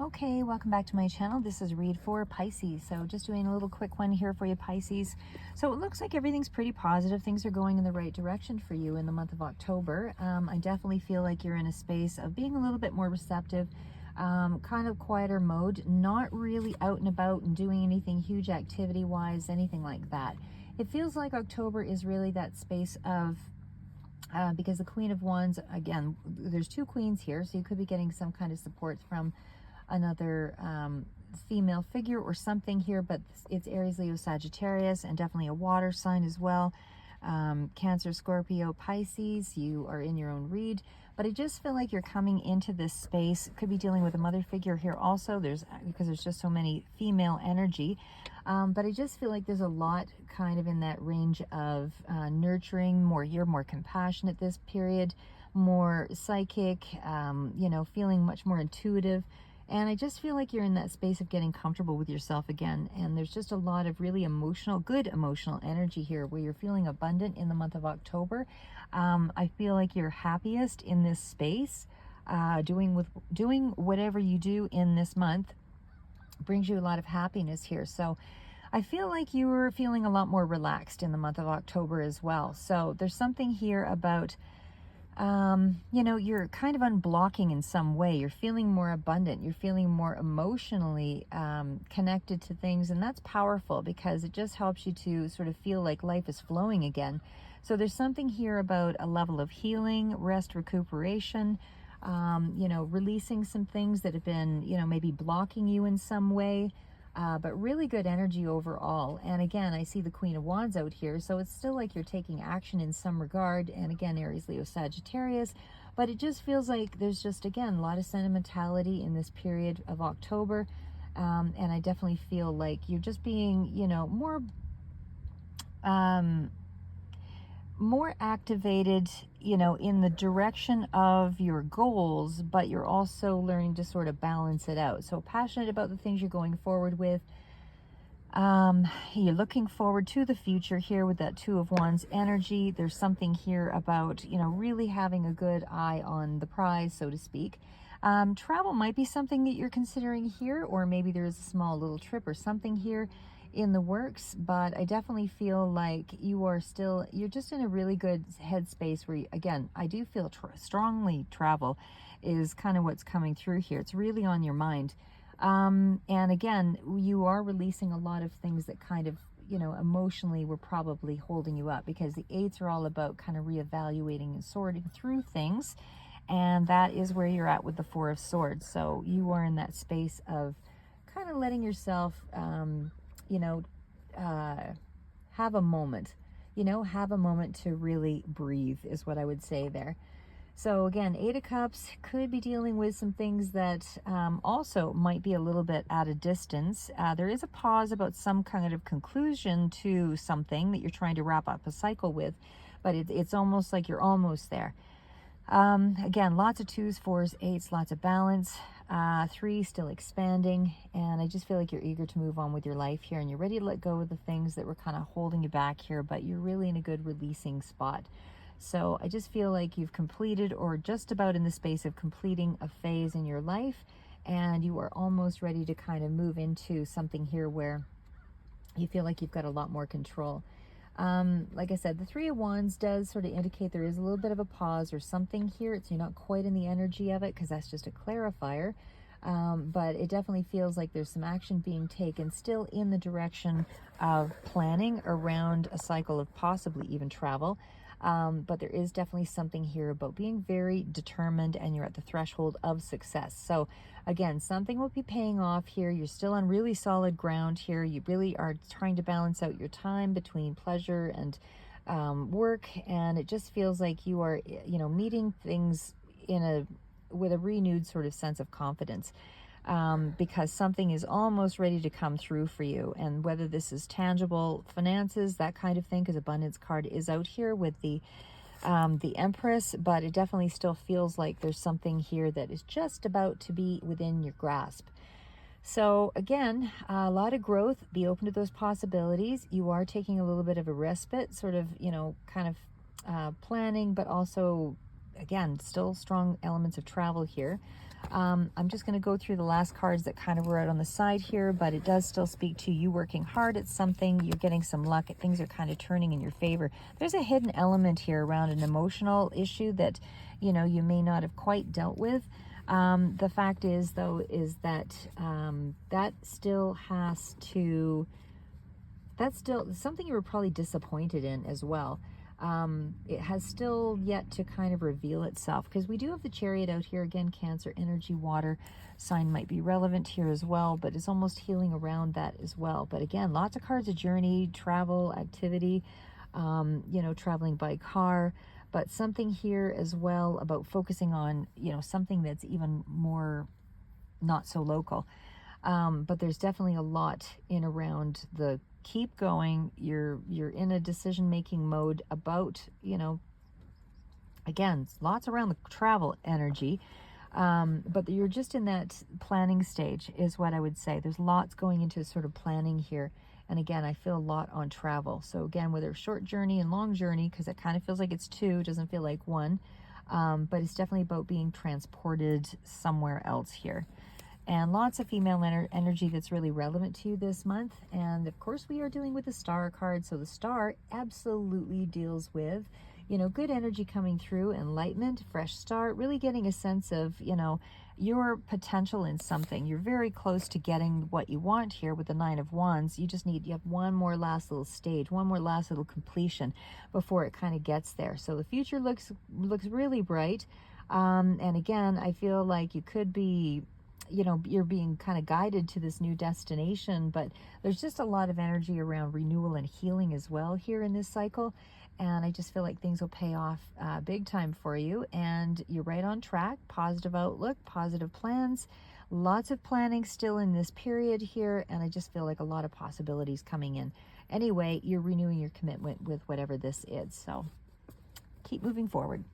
Okay, welcome back to my channel. This is Read for Pisces. So just doing a little quick one here for you, Pisces. So it looks like everything's pretty positive. Things are going in the right direction for you in the month of October. I definitely feel like you're in a space of being a little bit more receptive, kind of quieter mode, not really out and about and doing anything huge activity-wise, anything like that. It feels like October is really that space of because the Queen of Wands, again, there's two queens here, so you could be getting some kind of support from another female figure or something here, but it's Aries, Leo, Sagittarius, and definitely a water sign as well. Cancer, Scorpio, Pisces, you are in your own read, but I just feel like you're coming into this space. Could be dealing with a mother figure here also, because there's just so many female energy, but I just feel like there's a lot kind of in that range of nurturing, you're more compassionate this period, more psychic, feeling much more intuitive. And I just feel like you're in that space of getting comfortable with yourself again. And there's just a lot of really good emotional energy here where you're feeling abundant in the month of October. I feel like you're happiest in this space. Doing whatever you do in this month brings you a lot of happiness here. So I feel like you were feeling a lot more relaxed in the month of October as well. So there's something here about you're kind of unblocking in some way. You're feeling more abundant. You're feeling more emotionally connected to things. And that's powerful because it just helps you to sort of feel like life is flowing again. So there's something here about a level of healing, rest, recuperation, releasing some things that have been, maybe blocking you in some way. But really good energy overall. And again, I see the Queen of Wands out here, so it's still like you're taking action in some regard. And again, Aries, Leo, Sagittarius, but it just feels like there's just, again, a lot of sentimentality in this period of October. And I definitely feel like you're just being, more activated, in the direction of your goals, but you're also learning to sort of balance it out. So passionate about the things you're going forward with. You're looking forward to the future here with that Two of Wands energy. There's something here about, really having a good eye on the prize, so to speak. Travel might be something that you're considering here, or maybe there's a small little trip or something here in the works, but I definitely feel like you're just in a really good headspace where again, I do feel strongly travel is kind of what's coming through here. It's really on your mind. And again, you are releasing a lot of things that kind of, emotionally were probably holding you up, because the eights are all about kind of reevaluating and sorting through things. And that is where you're at with the Four of Swords. So you are in that space of kind of letting yourself, have a moment, to really breathe is what I would say there. So again, Eight of Cups could be dealing with some things that also might be a little bit at a distance. There is a pause about some kind of conclusion to something that you're trying to wrap up a cycle with, but it's almost like you're almost there. Again, lots of twos, fours, eights, lots of balance. Three, still expanding, and I just feel like you're eager to move on with your life here, and you're ready to let go of the things that were kind of holding you back here, but you're really in a good releasing spot. So I just feel like you've completed, or just about in the space of completing, a phase in your life, and you are almost ready to kind of move into something here where you feel like you've got a lot more control. Like I said, the Three of Wands does sort of indicate there is a little bit of a pause or something here. You're not quite in the energy of it, because that's just a clarifier. But it definitely feels like there's some action being taken still in the direction of planning around a cycle of possibly even travel. But there is definitely something here about being very determined, and you're at the threshold of success. So again, something will be paying off here. You're still on really solid ground here. You really are trying to balance out your time between pleasure and work, and it just feels like you are, meeting things with a renewed sort of sense of confidence. Because something is almost ready to come through for you. And whether this is tangible finances, that kind of thing, because abundance card is out here with the Empress, but it definitely still feels like there's something here that is just about to be within your grasp. So again, a lot of growth. Be open to those possibilities. You are taking a little bit of a respite, sort of, kind of planning, but also, again, still strong elements of travel here. I'm just going to go through the last cards that kind of were out on the side here, but it does still speak to you working hard at something. You're getting some luck. Things are kind of turning in your favor. There's a hidden element here around an emotional issue that, you know, you may not have quite dealt with. The fact is, though, is that that still has to, that's still something you were probably disappointed in as well. It has still yet to kind of reveal itself, because we do have the Chariot out here again. Cancer energy, water sign might be relevant here as well, but it's almost healing around that as well. But again, lots of cards of journey, travel, activity, you know, traveling by car, but something here as well about focusing on, you know, something that's even more not so local. But there's definitely a lot in around the keep going. You're in a decision-making mode about, you know, again, lots around the travel energy. But you're just in that planning stage is what I would say. There's lots going into sort of planning here. And again, I feel a lot on travel. So again, whether short journey and long journey, because it kind of feels like it's two, doesn't feel like one. But it's definitely about being transported somewhere else here. And lots of female energy that's really relevant to you this month. And of course, we are dealing with the Star card. So the Star absolutely deals with, you know, good energy coming through, enlightenment, fresh start, really getting a sense of, you know, your potential in something. You're very close to getting what you want here with the Nine of Wands. You have one more last little stage, one more last little completion before it kind of gets there. So the future looks really bright. And again, I feel like you could be, you know, you're being kind of guided to this new destination, but there's just a lot of energy around renewal and healing as well here in this cycle. And I just feel like things will pay off big time for you. And you're right on track. Positive outlook, positive plans, lots of planning still in this period here. And I just feel like a lot of possibilities coming in. Anyway, you're renewing your commitment with whatever this is. So keep moving forward.